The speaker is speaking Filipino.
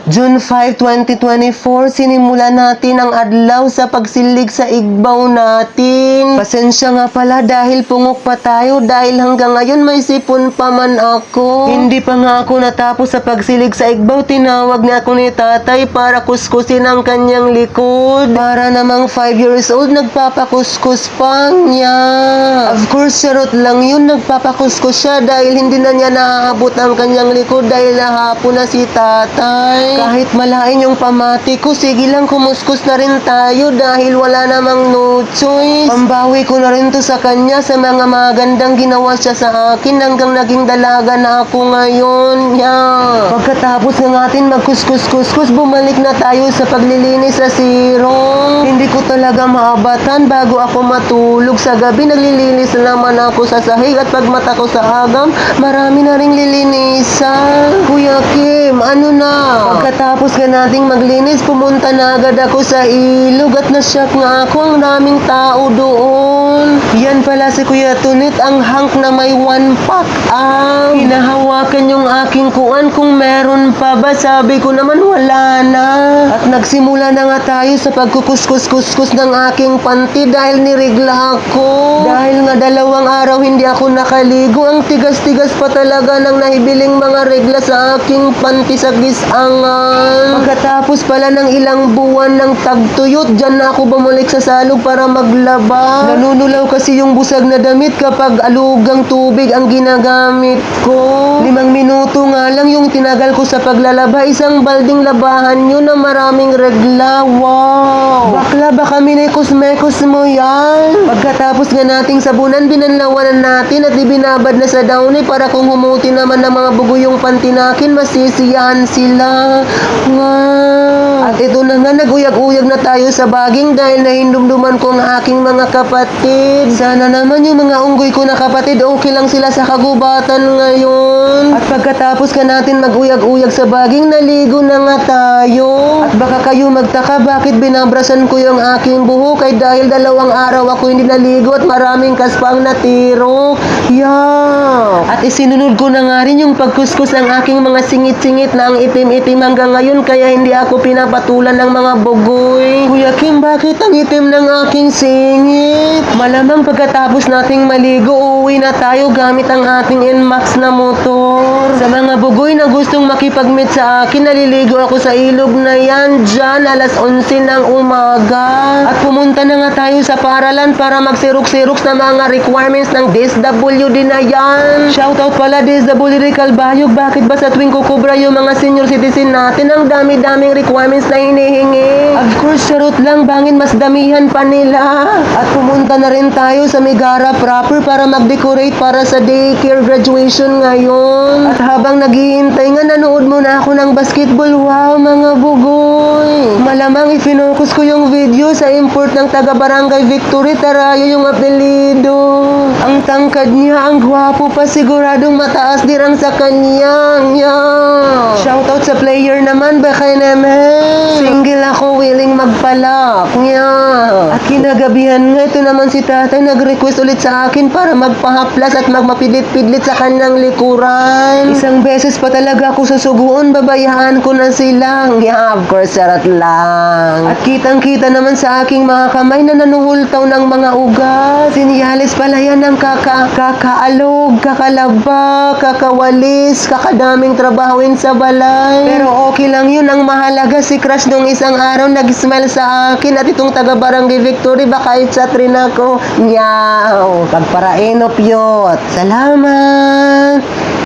June 5, 2024, sinimulan natin ang adlaw sa pagsilig sa igbaw natin. Pasensya nga pala dahil pungok pa tayo dahil hanggang ngayon may sipon pa man ako. Hindi pa nga ako natapos sa pagsilig sa igbaw, tinawag niya ako ni tatay para kuskusin ang kanyang likod. Para namang 5 years old, nagpapakuskus pa niya. Of course, charot lang yun, nagpapakuskus siya dahil hindi na niya naaabot ang kanyang likod dahil nahapon na si tatay. Kahit malain yung pamati ko, sige lang kumuskus na rin tayo dahil wala namang no choice. Pambawi ko na rin to sa kanya sa mga magandang ginawa siya sa akin hanggang naging dalaga na ako ngayon. Yeah. Pagkatapos ng atin magkuskus-kuskus, bumalik na tayo sa paglilinis sa sirong. Hindi ko talaga maabatan bago ako matulog sa gabi. Naglilinis na naman ako sa sahig at pag mata ko sa agam, marami na ring lilinisan. Kuya Kim, ano na? Pagkatapos nga nating maglinis, pumunta na agad ako sa ilog at na-shock nga ako, ang daming tao doon. Yan pala si Kuya Tunit, ang hunk na may 1 pack ang hinahawakan yung aking kuwan kung meron pa ba. Sabi ko naman wala na. At nagsimula na nga tayo sa pagkukuskus-kuskus ng aking panty dahil nirigla ako. Dahil nga 2 araw hindi ako nakaligo, ang tigas-tigas pa talaga ng nahibiling mga regla sa aking panty sa gisangan. Pagkatapos pala ng ilang buwan ng tagtuyot, dyan na ako bumalik sa salog para maglaba. Nanunulaw kasi yung busag na damit kapag alugang tubig ang ginagamit ko. 5 minuto nga lang yung tinagal ko sa paglalaba, isang balding labahan yun na maraming regla. Wow! Bakla, baka minikos-mekos mo yan. Pagkatapos nga nating sabunan, binanlawanan natin at ibinabad na sa downy para kung humuti naman ng mga bugo yung pantinakin, masisiyahan sila. Wow! At ito na nga, naguyag-uyag na tayo sa baging dahil nahindumduman ko ang aking mga kapatid. Sana naman yung mga unggoy ko na kapatid, okay lang sila sa kagubatan ngayon. At pagkatapos ka natin maguyag-uyag sa baging, naligo na nga tayo. At baka kayo magtaka bakit binabrasan ko yung aking buhok ay dahil 2 araw ako hindi naligo at maraming kaspang natiro. Yeah! At isinunod ko na nga rin yung pagkuskus ng aking mga singit-singit na ang itim-itim hanggang ngayon kaya hindi ako pinapatulan ng mga bugoy. Kuya Kim, bakit ang itim ng aking singit? Malamang pagkatapos nating maligo, uuwi na tayo gamit ang ating NMAX na motor. Sa mga bugoy na gustong makipag-meet sa akin, naliligo ako sa ilog na yan dyan alas 11 ng umaga. At pumunta na nga tayo sa paaralan para magsirok-sirok sa mga requirements ng DSWD na yan. Shoutout pala DSWD Calbayog, bakit ba sa tuwing kukubra yung mga senior citizen natin, ang dami-daming requirements na hinihingi? Of course, charot lang, bangin mas damihan pa nila. At pumunta na rin tayo sa Megara proper para mag-decorate para sa daycare graduation ngayon. At habang naghihintay nga, nanood muna ako ng basketball. Wow, mga bugoy! Malamang ifinokus ko yung video sa import ng taga-barangay Victory Tarayo yung apelido. Ang tangkad niya, ang gwapo pa, siguradong mataas dirang sa kanyang. Yeah. Shoutout sa player naman, baka naman. Single ako, willing magpalak. Yeah. At kinagabihan nga, ito naman si tatay nag-request ulit sa akin para magpahaplas at magmapidlit-pidlit sa kanyang likuran. Isang beses pa talaga ako susuguon, babayaan ko na sila. Yeah, of course, charot lang. At kitang-kita naman sa aking mga kamay na nanuhultaw ng mga ugat. Siniyales pala yan ng kakaalog, kakalaba, kakawalis, kakadaming trabahuin sa balay. Pero okay lang yun, ang mahalaga si crush nung isang araw nag-smile sa akin at itong taga-barangay Victory, baka i-chat rin ako. Nyaw, pagparain of yot. Salamat!